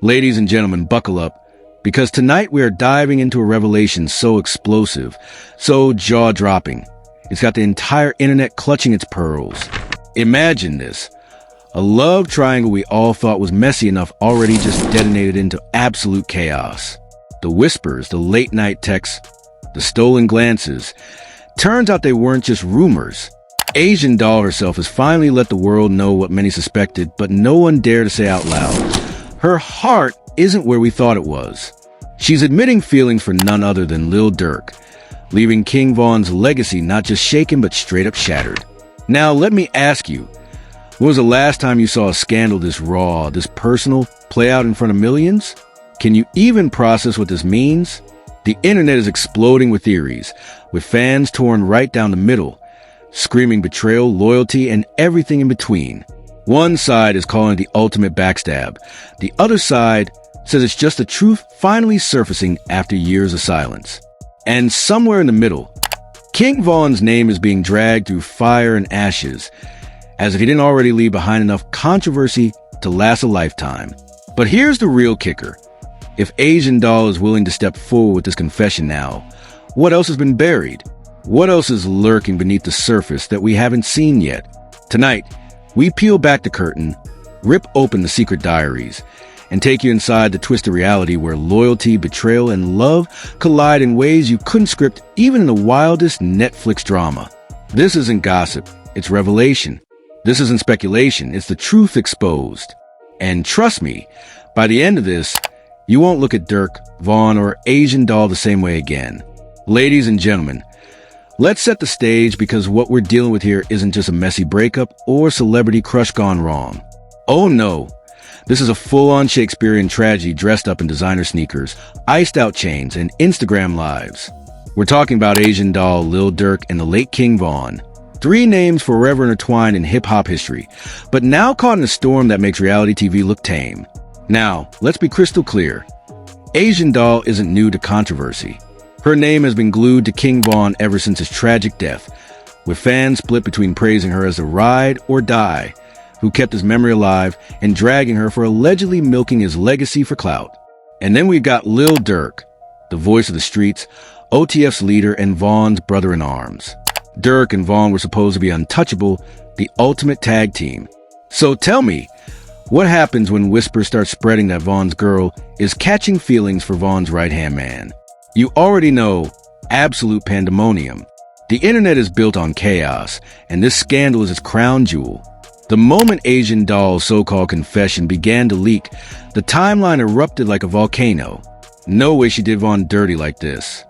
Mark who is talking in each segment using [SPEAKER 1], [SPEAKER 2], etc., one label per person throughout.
[SPEAKER 1] Ladies and gentlemen, buckle up, because tonight we are diving into a revelation so explosive, so jaw-dropping. It's got the entire internet clutching its pearls. Imagine this. A love triangle we all thought was messy enough already just detonated into absolute chaos. The whispers, the late-night texts, the stolen glances. Turns out they weren't just rumors. Asian Doll herself has finally let the world know what many suspected, but no one dared to say out loud. Her heart isn't where we thought it was. She's admitting feelings for none other than Lil Durk, leaving King Von's legacy not just shaken but straight up shattered. Now let me ask you, when was the last time you saw a scandal this raw, this personal, play out in front of millions? Can you even process what this means? The internet is exploding with theories, with fans torn right down the middle, screaming betrayal, loyalty, and everything in between. One side is calling it the ultimate backstab. The other side says it's just the truth finally surfacing after years of silence. And somewhere in the middle, King Von's name is being dragged through fire and ashes, as if he didn't already leave behind enough controversy to last a lifetime. But here's the real kicker. If Asian Doll is willing to step forward with this confession now, what else has been buried? What else is lurking beneath the surface that we haven't seen yet? Tonight, we peel back the curtain, rip open the secret diaries, and take you inside the twisted reality where loyalty, betrayal, and love collide in ways you couldn't script even in the wildest Netflix drama. This isn't gossip, it's revelation. This isn't speculation, it's the truth exposed. And trust me, by the end of this, you won't look at Durk, Von, or Asian Doll the same way again. Ladies and gentlemen, let's set the stage, because what we're dealing with here isn't just a messy breakup or celebrity crush gone wrong. Oh no, this is a full-on Shakespearean tragedy dressed up in designer sneakers, iced-out chains, and Instagram lives. We're talking about Asian Doll, Lil Durk, and the late King Von. Three names forever intertwined in hip-hop history, but now caught in a storm that makes reality TV look tame. Now, let's be crystal clear. Asian Doll isn't new to controversy. Her name has been glued to King Von ever since his tragic death, with fans split between praising her as a ride or die, who kept his memory alive, and dragging her for allegedly milking his legacy for clout. And then we've got Lil Durk, the voice of the streets, OTF's leader, and Von's brother-in-arms. Durk and Von were supposed to be untouchable, the ultimate tag team. So tell me, what happens when whispers start spreading that Von's girl is catching feelings for Von's right-hand man? You already know, absolute pandemonium. The internet is built on chaos, and this scandal is its crown jewel. The moment Asian Doll's so-called confession began to leak, the timeline erupted like a volcano. No way she did Von dirty like this.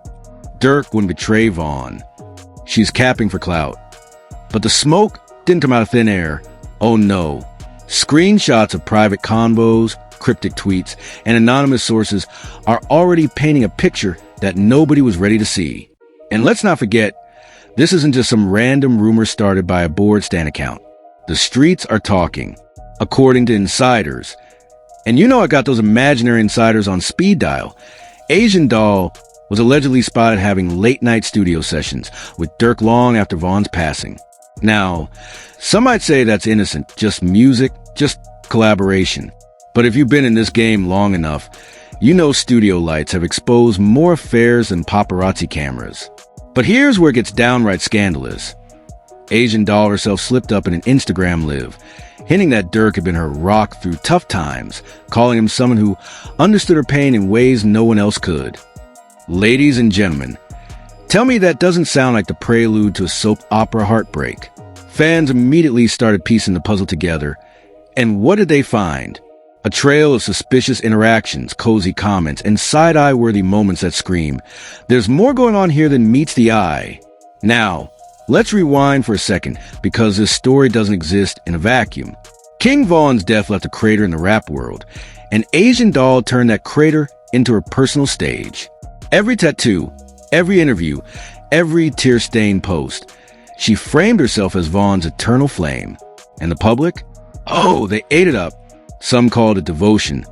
[SPEAKER 1] Durk wouldn't betray Von. She's capping for clout. But the smoke didn't come out of thin air. Oh no. Screenshots of private convos, cryptic tweets, and anonymous sources are already painting a picture that nobody was ready to see. And let's not forget, this isn't just some random rumor started by a board stan account. The streets are talking, according to insiders. And you know I got those imaginary insiders on speed dial. Asian Doll was allegedly spotted having late-night studio sessions with Durk long after Von's passing. Now, some might say that's innocent, just music, just collaboration. But if you've been in this game long enough, you know studio lights have exposed more affairs than paparazzi cameras. But here's where it gets downright scandalous. Asian Doll herself slipped up in an Instagram live, hinting that Durk had been her rock through tough times, calling him someone who understood her pain in ways no one else could. Ladies and gentlemen, tell me that doesn't sound like the prelude to a soap opera heartbreak. Fans immediately started piecing the puzzle together, and what did they find? A trail of suspicious interactions, cozy comments, and side-eye-worthy moments that scream, there's more going on here than meets the eye. Now, let's rewind for a second, because this story doesn't exist in a vacuum. King Von's death left a crater in the rap world, and Asian Doll turned that crater into her personal stage. Every tattoo, every interview, every tear-stained post, she framed herself as Von's eternal flame. And the public? Oh, they ate it up. Some called it devotion.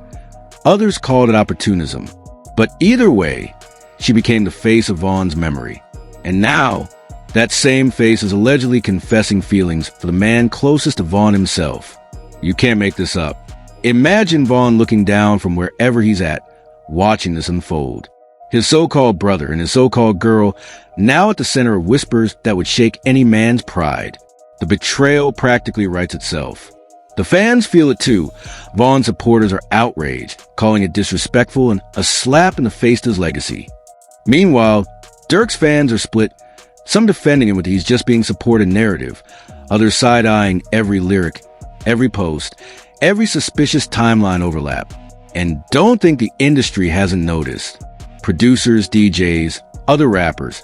[SPEAKER 1] Others called it opportunism. But either way, she became the face of Von's memory. And now, that same face is allegedly confessing feelings for the man closest to Von himself. You can't make this up. Imagine Vaughn looking down from wherever he's at, watching this unfold. His so-called brother and his so-called girl now at the center of whispers that would shake any man's pride. The betrayal practically writes itself. The fans feel it too. Vaughn's supporters are outraged, calling it disrespectful and a slap in the face to his legacy. Meanwhile, Durk's fans are split, some defending him with he's just being supported narrative, others side-eyeing every lyric, every post, every suspicious timeline overlap. And don't think the industry hasn't noticed. Producers, DJs, other rappers,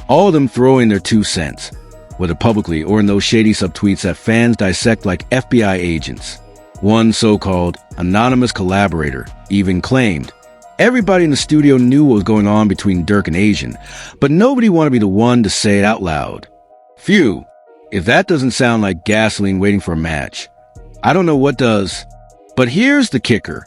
[SPEAKER 1] all of them throwing their 2 cents, whether publicly or in those shady subtweets that fans dissect like FBI agents. One so-called anonymous collaborator even claimed everybody in the studio knew what was going on between Durk and Asian, but nobody wanted to be the one to say it out loud. Phew, if that doesn't sound like gasoline waiting for a match, I don't know what does. But here's the kicker.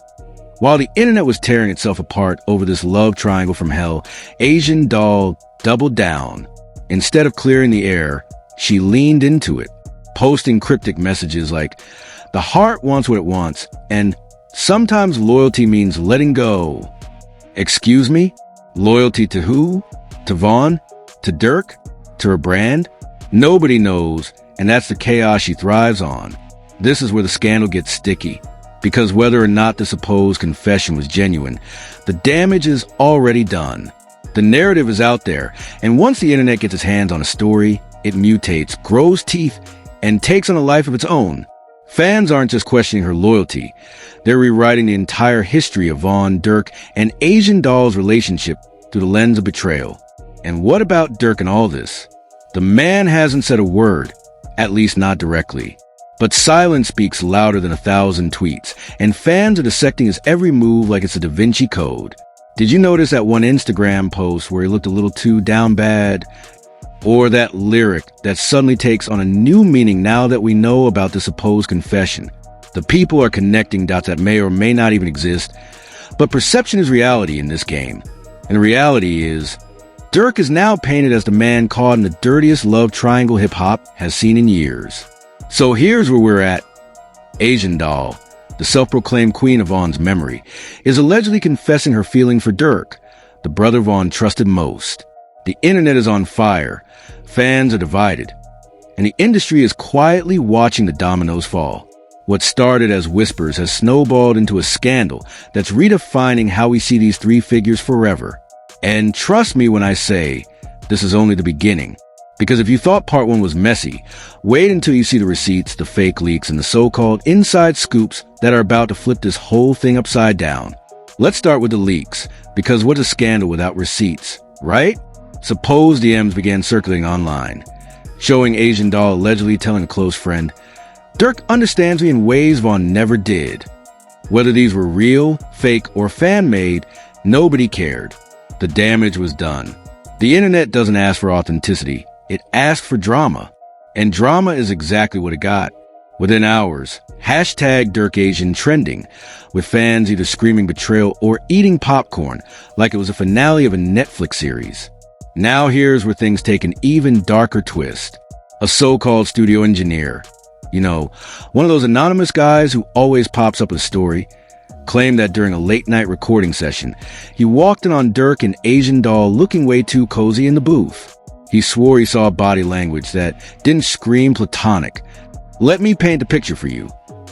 [SPEAKER 1] While the internet was tearing itself apart over this love triangle from hell, Asian Doll doubled down. Instead of clearing the air, she leaned into it, posting cryptic messages like, "The heart wants what it wants," and "Sometimes loyalty means letting go." Excuse me? Loyalty to who? To Vaughn? To Durk? To her brand? Nobody knows, and that's the chaos she thrives on. This is where the scandal gets sticky, because whether or not the supposed confession was genuine, the damage is already done. The narrative is out there, and once the internet gets its hands on a story, it mutates, grows teeth, and takes on a life of its own. Fans aren't just questioning her loyalty. They're rewriting the entire history of Vaughn, Durk, and Asian Doll's relationship through the lens of betrayal. And what about Durk in all this? The man hasn't said a word, at least not directly. But silence speaks louder than 1,000 tweets, and fans are dissecting his every move like it's a Da Vinci Code. Did you notice that one Instagram post where he looked a little too down bad? Or that lyric that suddenly takes on a new meaning now that we know about the supposed confession? The people are connecting dots that may or may not even exist, but perception is reality in this game. And the reality is, Durk is now painted as the man caught in the dirtiest love triangle hip-hop has seen in years. So here's where we're at. Asian Doll, the self-proclaimed queen of Vaughn's memory, is allegedly confessing her feeling for Durk, the brother Vaughn trusted most. The internet is on fire, fans are divided, and the industry is quietly watching the dominoes fall. What started as whispers has snowballed into a scandal that's redefining how we see these 3 figures forever. And trust me when I say, this is only the beginning. Because if you thought part 1 was messy, wait until you see the receipts, the fake leaks, and the so-called inside scoops that are about to flip this whole thing upside down. Let's start with the leaks, because what's a scandal without receipts, right? Suppose DMs began circulating online, showing Asian Doll allegedly telling a close friend, "Durk understands me in ways Vaughn never did." Whether these were real, fake, or fan-made, nobody cared. The damage was done. The internet doesn't ask for authenticity. It asked for drama. And drama is exactly what it got. Within hours, #DurkAsian trending, with fans either screaming betrayal or eating popcorn like it was a finale of a Netflix series. Now here's where things take an even darker twist. A so-called studio engineer, one of those anonymous guys who always pops up with a story, claimed that during a late-night recording session, he walked in on Durk and Asian Doll looking way too cozy in the booth. He swore he saw body language that didn't scream platonic. Let me paint a picture for you.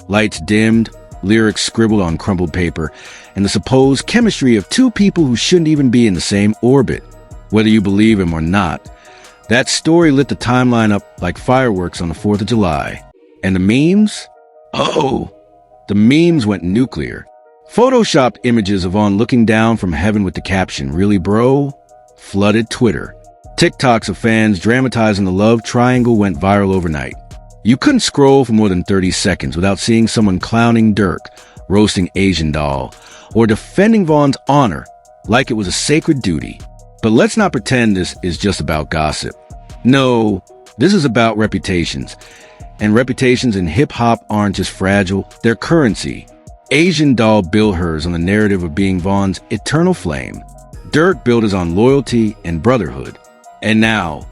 [SPEAKER 1] Lights dimmed, lyrics scribbled on crumpled paper, and the supposed chemistry of 2 people who shouldn't even be in the same orbit. Whether you believe him or not, that story lit the timeline up like fireworks on the 4th of July. And the memes? Oh, the memes went nuclear. Photoshopped images of Vaughn looking down from heaven with the caption, "Really, bro?" flooded Twitter. TikToks of fans dramatizing the love triangle went viral overnight. You couldn't scroll for more than 30 seconds without seeing someone clowning Durk, roasting Asian Doll, or defending Vaughn's honor like it was a sacred duty. But let's not pretend this is just about gossip. No, this is about reputations. And reputations in hip-hop aren't just fragile, they're currency. Asian Doll built hers on the narrative of being Vaughn's eternal flame. Durk built his on loyalty and brotherhood. And now,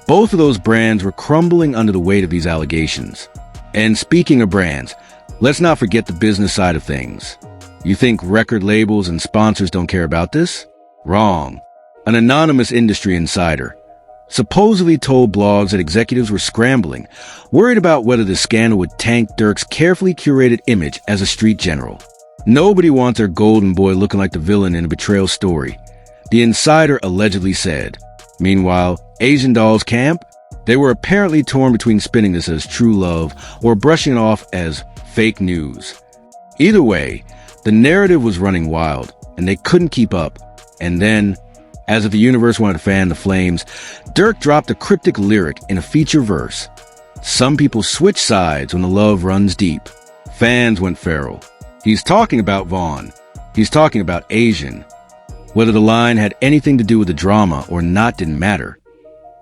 [SPEAKER 1] both of those brands were crumbling under the weight of these allegations. And speaking of brands, Let's not forget the business side of things. You think record labels and sponsors don't care about this? Wrong. An anonymous industry insider supposedly told blogs that executives were scrambling, worried about whether the scandal would tank Durk's carefully curated image as a street general. Nobody wants their golden boy looking like the villain in a betrayal story, the insider allegedly said. Meanwhile, Asian Doll's camp, they were apparently torn between spinning this as true love or brushing it off as fake news. Either way, the narrative was running wild, and they couldn't keep up. And then, as if the universe wanted to fan the flames, Durk dropped a cryptic lyric in a feature verse. Some people switch sides when the love runs deep. Fans went feral. He's talking about Vaughn. He's talking about Asian. Whether the line had anything to do with the drama or not didn't matter.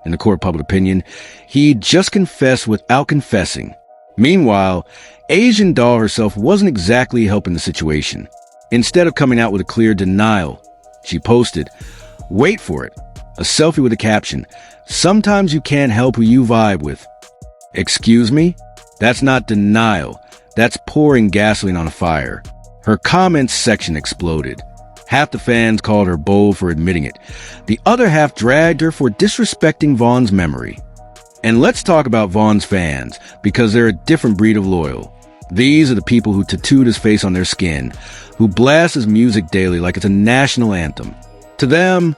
[SPEAKER 1] In the court of public opinion, he just confessed without confessing. Meanwhile, Asian Doll herself wasn't exactly helping the situation. Instead of coming out with a clear denial, she posted, wait for it, a selfie with a caption, sometimes you can't help who you vibe with. Excuse me? That's not denial. That's pouring gasoline on a fire. Her comments section exploded. Half the fans called her bold for admitting it. The other half dragged her for disrespecting Vaughn's memory. And let's talk about Vaughn's fans, because they're a different breed of loyal. These are the people who tattooed his face on their skin, who blast his music daily like it's a national anthem. To them,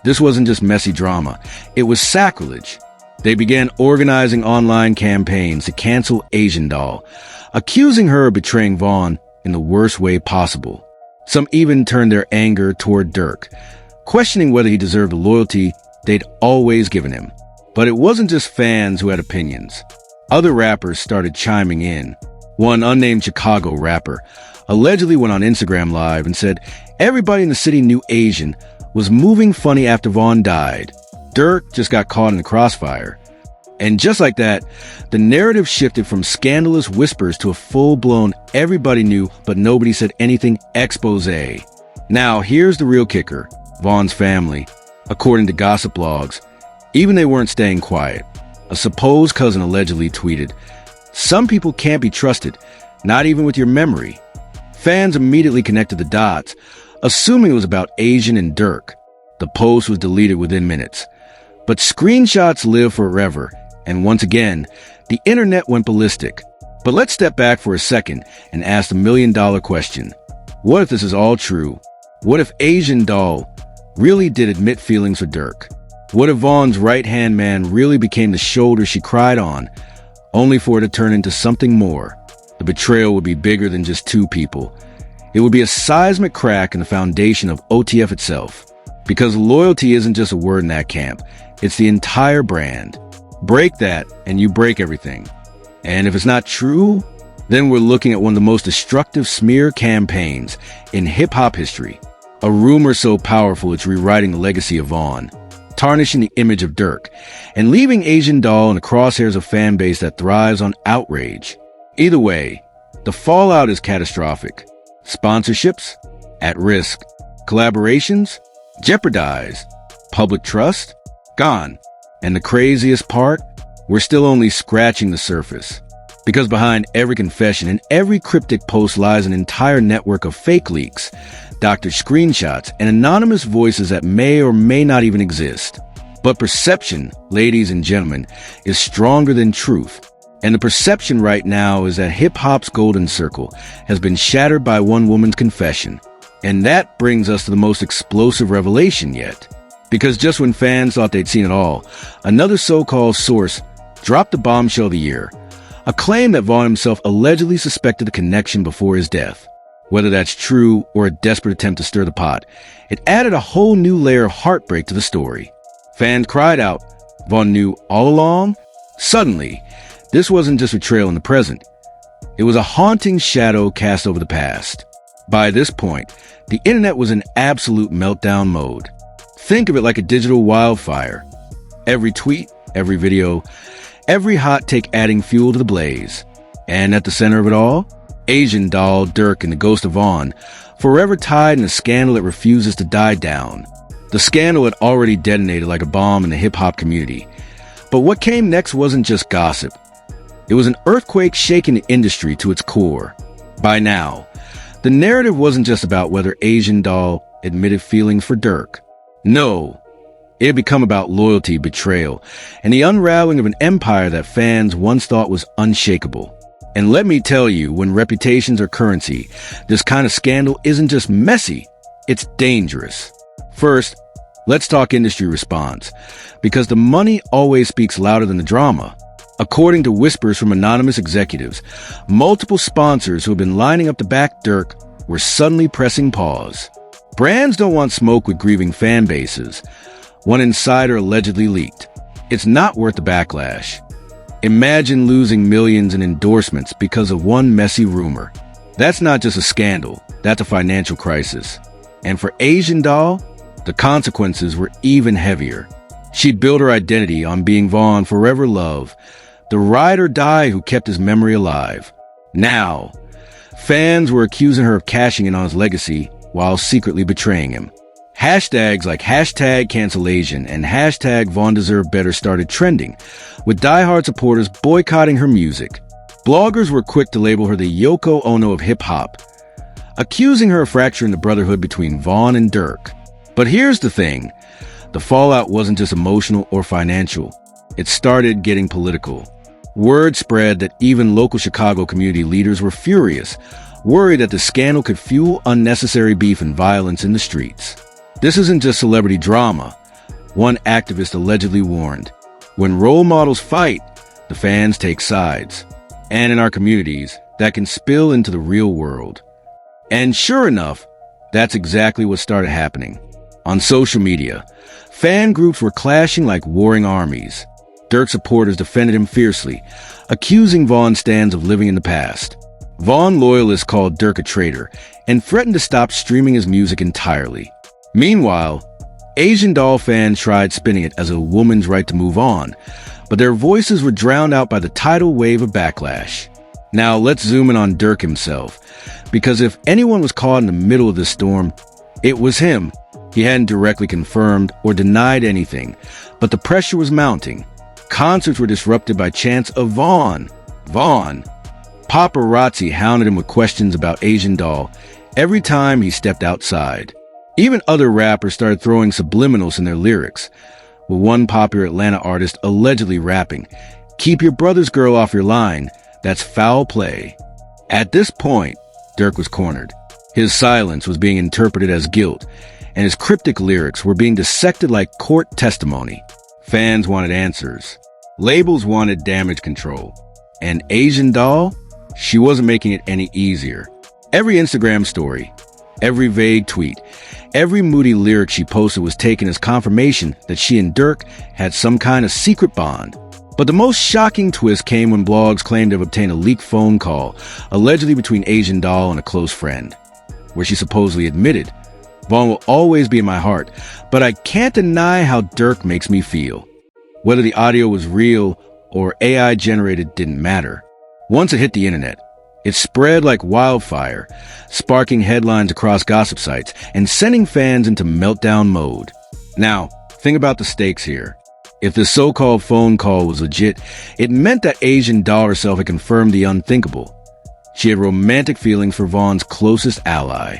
[SPEAKER 1] this wasn't just messy drama. It was sacrilege. They began organizing online campaigns to cancel Asian Doll, accusing her of betraying Vaughn in the worst way possible. Some even turned their anger toward Durk, questioning whether he deserved the loyalty they'd always given him. But it wasn't just fans who had opinions. Other rappers started chiming in. One unnamed Chicago rapper allegedly went on Instagram Live and said everybody in the city knew Asian was moving funny after Vaughn died. Durk just got caught in the crossfire. And just like that, the narrative shifted from scandalous whispers to a full-blown everybody knew but nobody said anything expose. Now, here's the real kicker. Vaughn's family, according to gossip blogs, even they weren't staying quiet. A supposed cousin allegedly tweeted, some people can't be trusted, not even with your memory. Fans immediately connected the dots, assuming it was about Asian and Durk. The post was deleted within minutes. But screenshots live forever, and once again, the internet went ballistic. But let's step back for a second and ask the million-dollar question. What if this is all true? What if Asian Doll really did admit feelings for Durk? What if Vaughn's right-hand man really became the shoulder she cried on, only for it to turn into something more? The betrayal would be bigger than just two people. It would be a seismic crack in the foundation of OTF itself. Because loyalty isn't just a word in that camp. It's the entire brand. Break that, and you break everything. And if it's not true, then we're looking at one of the most destructive smear campaigns in hip-hop history. A rumor so powerful it's rewriting the legacy of Vaughn, tarnishing the image of Durk, and leaving Asian Doll in the crosshairs of fan base that thrives on outrage. Either way, the fallout is catastrophic. Sponsorships? At risk. Collaborations? Jeopardized. Public trust? Gone. And the craziest part? We're still only scratching the surface. Because behind every confession and every cryptic post lies an entire network of fake leaks, doctored screenshots, and anonymous voices that may or may not even exist. But perception, ladies and gentlemen, is stronger than truth. And the perception right now is that hip-hop's golden circle has been shattered by one woman's confession. And that brings us to the most explosive revelation yet. Because just when fans thought they'd seen it all, another so-called source dropped the bombshell of the year, a claim that Vaughn himself allegedly suspected a connection before his death. Whether that's true or a desperate attempt to stir the pot, it added a whole new layer of heartbreak to the story. Fans cried out, Vaughn knew all along? Suddenly, this wasn't just betrayal in the present. It was a haunting shadow cast over the past. By this point, the internet was in absolute meltdown mode. Think of it like a digital wildfire. Every tweet, every video, every hot take adding fuel to the blaze. And at the center of it all, Asian Doll, Durk, and the ghost of Vaughn, forever tied in a scandal that refuses to die down. The scandal had already detonated like a bomb in the hip-hop community. But what came next wasn't just gossip. It was an earthquake shaking the industry to its core. By now, the narrative wasn't just about whether Asian Doll admitted feelings for Durk. No, it had become about loyalty, betrayal, and the unraveling of an empire that fans once thought was unshakable. And let me tell you, when reputations are currency, this kind of scandal isn't just messy, it's dangerous. First, let's talk industry response, because the money always speaks louder than the drama. According to whispers from anonymous executives, multiple sponsors who have been lining up to back Durk were suddenly pressing pause. Brands don't want smoke with grieving fan bases. One insider allegedly leaked. It's not worth the backlash. Imagine losing millions in endorsements because of one messy rumor. That's not just a scandal, that's a financial crisis. And for Asian Doll, the consequences were even heavier. She'd built her identity on being Vaughn forever loved, the ride or die who kept his memory alive. Now, fans were accusing her of cashing in on his legacy while secretly betraying him. Hashtags like #CancelAsian and #VaughnDeservedBetter started trending, with diehard supporters boycotting her music. Bloggers were quick to label her the Yoko Ono of hip-hop, accusing her of fracturing the brotherhood between Vaughn and Durk. But here's the thing. The fallout wasn't just emotional or financial. It started getting political. Word spread that even local Chicago community leaders were furious, worried that the scandal could fuel unnecessary beef and violence in the streets. This isn't just celebrity drama. One activist allegedly warned, when role models fight, the fans take sides. And in our communities, that can spill into the real world. And sure enough, that's exactly what started happening. On social media, fan groups were clashing like warring armies. Durk supporters defended him fiercely, accusing Vaughn stans of living in the past. Vaughn loyalists called Durk a traitor and threatened to stop streaming his music entirely. Meanwhile, Asian Doll fans tried spinning it as a woman's right to move on, but their voices were drowned out by the tidal wave of backlash. Now let's zoom in on Durk himself, because if anyone was caught in the middle of this storm, it was him. He hadn't directly confirmed or denied anything, but the pressure was mounting. Concerts were disrupted by chants of Vaughn. Vaughn. Paparazzi hounded him with questions about Asian Doll every time he stepped outside. Even other rappers started throwing subliminals in their lyrics, with one popular Atlanta artist allegedly rapping, "Keep your brother's girl off your line, that's foul play." At this point, Durk was cornered. His silence was being interpreted as guilt, and his cryptic lyrics were being dissected like court testimony. Fans wanted answers. Labels wanted damage control. And Asian Doll? She wasn't making it any easier. Every Instagram story, every vague tweet, every moody lyric she posted was taken as confirmation that she and Durk had some kind of secret bond. But the most shocking twist came when blogs claimed to have obtained a leaked phone call, allegedly between Asian Doll and a close friend, where she supposedly admitted, "Vaughn will always be in my heart, but I can't deny how Durk makes me feel." Whether the audio was real or AI generated didn't matter. Once it hit the internet, it spread like wildfire, sparking headlines across gossip sites and sending fans into meltdown mode. Now, think about the stakes here. If the so-called phone call was legit, it meant that Asian Doll herself had confirmed the unthinkable. She had romantic feelings for Vaughn's closest ally.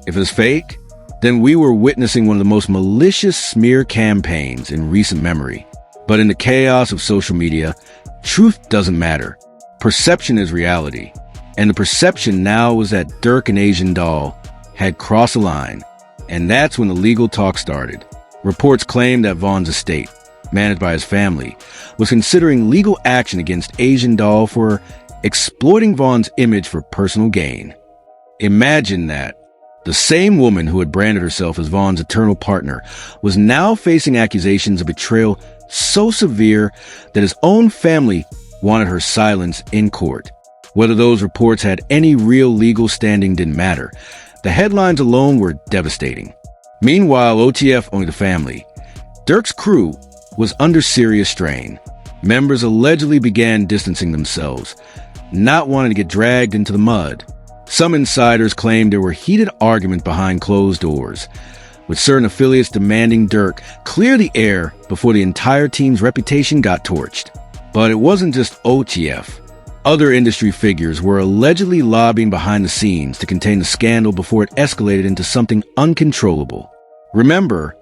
[SPEAKER 1] If it was fake, then we were witnessing one of the most malicious smear campaigns in recent memory. But in the chaos of social media, truth doesn't matter. Perception is reality. And the perception now was that Durk and Asian Doll had crossed a line. And that's when the legal talk started. Reports claimed that Vaughn's estate, managed by his family, was considering legal action against Asian Doll for exploiting Vaughn's image for personal gain. Imagine that. The same woman who had branded herself as Vaughn's eternal partner was now facing accusations of betrayal so severe that his own family wanted her silence in court. Whether those reports had any real legal standing didn't matter. The headlines alone were devastating. Meanwhile, OTF, only the family, Durk's crew was under serious strain. Members allegedly began distancing themselves, not wanting to get dragged into the mud. Some insiders claimed there were heated arguments behind closed doors, with certain affiliates demanding Durk clear the air before the entire team's reputation got torched. But it wasn't just OTF. Other industry figures were allegedly lobbying behind the scenes to contain the scandal before it escalated into something uncontrollable. Remember,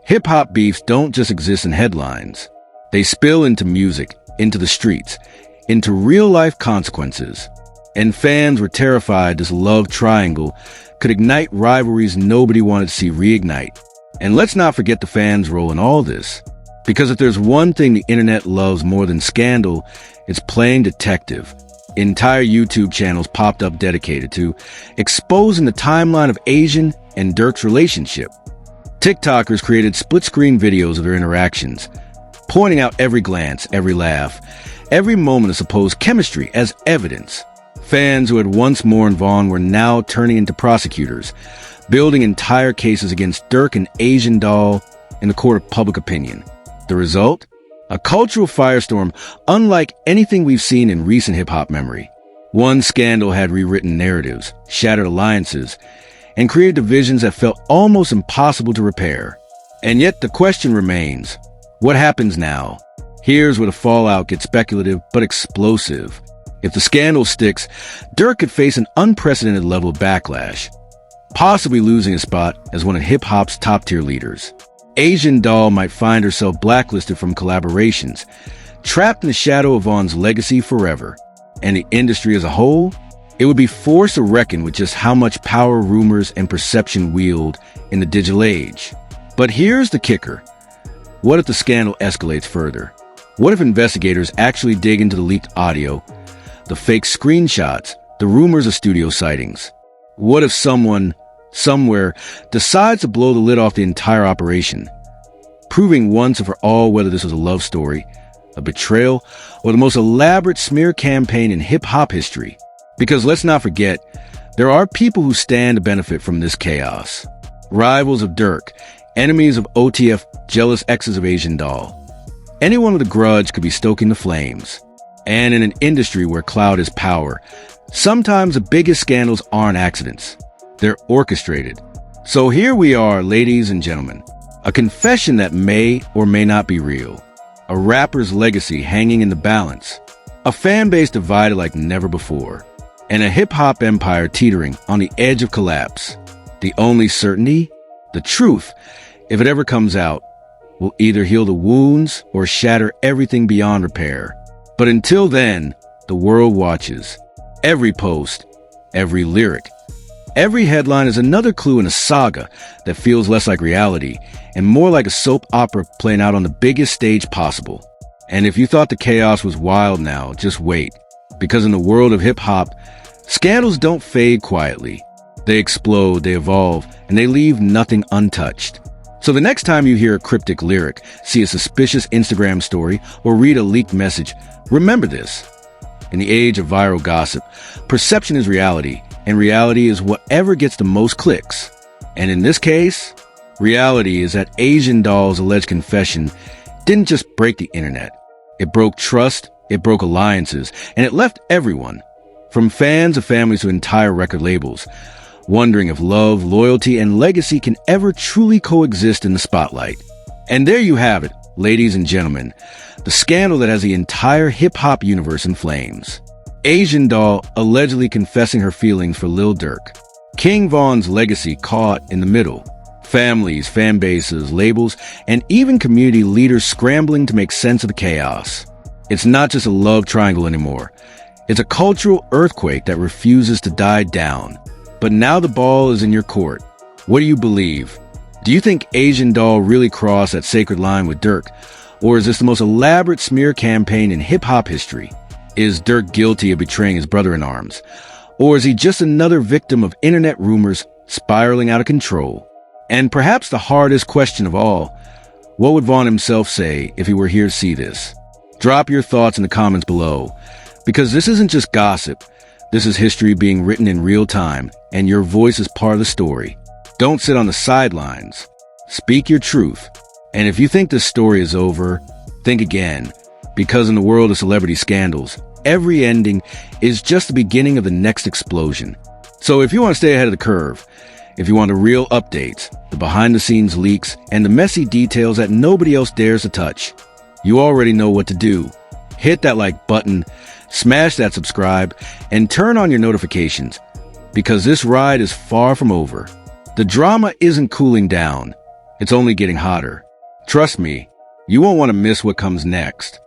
[SPEAKER 1] hip-hop beefs don't just exist in headlines. They spill into music, into the streets, into real-life consequences. And fans were terrified this love triangle could ignite rivalries nobody wanted to see reignite. And let's not forget the fans' role in all this. Because if there's one thing the internet loves more than scandal, it's playing detective. Entire YouTube channels popped up dedicated to exposing the timeline of Asian and Durk's relationship. TikTokers created split-screen videos of their interactions, pointing out every glance, every laugh, every moment of supposed chemistry as evidence. Fans who had once mourned Vaughn were now turning into prosecutors, building entire cases against Durk and Asian Doll in the court of public opinion. The result? A cultural firestorm unlike anything we've seen in recent hip-hop memory. One scandal had rewritten narratives, shattered alliances, and created divisions that felt almost impossible to repair. And yet the question remains, what happens now? Here's where the fallout gets speculative but explosive. If the scandal sticks, Durk could face an unprecedented level of backlash, possibly losing his spot as one of hip-hop's top-tier leaders. Asian Doll might find herself blacklisted from collaborations, trapped in the shadow of Vaughn's legacy forever. And the industry as a whole, it would be forced to reckon with just how much power rumors and perception wield in the digital age. But here's the kicker. What if the scandal escalates further? What if investigators actually dig into the leaked audio, the fake screenshots, the rumors of studio sightings? What if someone, somewhere, decides to blow the lid off the entire operation, proving once and for all whether this was a love story, a betrayal, or the most elaborate smear campaign in hip-hop history? Because let's not forget, there are people who stand to benefit from this chaos. Rivals of Durk, enemies of OTF, jealous exes of Asian Doll. Anyone with a grudge could be stoking the flames. And in an industry where clout is power, sometimes the biggest scandals aren't accidents. They're orchestrated. So here we are, ladies and gentlemen. A confession that may or may not be real. A rapper's legacy hanging in the balance. A fan base divided like never before. And a hip-hop empire teetering on the edge of collapse. The only certainty? The truth, if it ever comes out, will either heal the wounds or shatter everything beyond repair. But until then, the world watches. Every post, every lyric, every headline is another clue in a saga that feels less like reality and more like a soap opera playing out on the biggest stage possible. And if you thought the chaos was wild now, just wait. Because in the world of hip-hop, scandals don't fade quietly. They explode, they evolve, and they leave nothing untouched. So the next time you hear a cryptic lyric, see a suspicious Instagram story, or read a leaked message, remember this. In the age of viral gossip, perception is reality, and reality is whatever gets the most clicks. And in this case, reality is that Asian Doll's alleged confession didn't just break the internet. It broke trust, it broke alliances, and it left everyone, from fans of families to entire record labels, wondering if love, loyalty, and legacy can ever truly coexist in the spotlight. And there you have it, ladies and gentlemen, the scandal that has the entire hip-hop universe in flames. Asian Doll allegedly confessing her feelings for Lil Durk. King Von's legacy caught in the middle. Families, fan bases, labels, and even community leaders scrambling to make sense of the chaos. It's not just a love triangle anymore. It's a cultural earthquake that refuses to die down. But now the ball is in your court. What do you believe? Do you think Asian Doll really crossed that sacred line with Durk? Or is this the most elaborate smear campaign in hip-hop history? Is Durk guilty of betraying his brother-in-arms? Or is he just another victim of internet rumors spiraling out of control? And perhaps the hardest question of all, what would Vaughn himself say if he were here to see this? Drop your thoughts in the comments below, because this isn't just gossip. This is history being written in real time, and your voice is part of the story. Don't sit on the sidelines. Speak your truth. And if you think this story is over, think again. Because in the world of celebrity scandals, every ending is just the beginning of the next explosion. So if you want to stay ahead of the curve, if you want the real updates, the behind-the-scenes leaks, and the messy details that nobody else dares to touch, you already know what to do. Hit that like button, smash that subscribe, and turn on your notifications, because this ride is far from over. The drama isn't cooling down. It's only getting hotter. Trust me, you won't want to miss what comes next.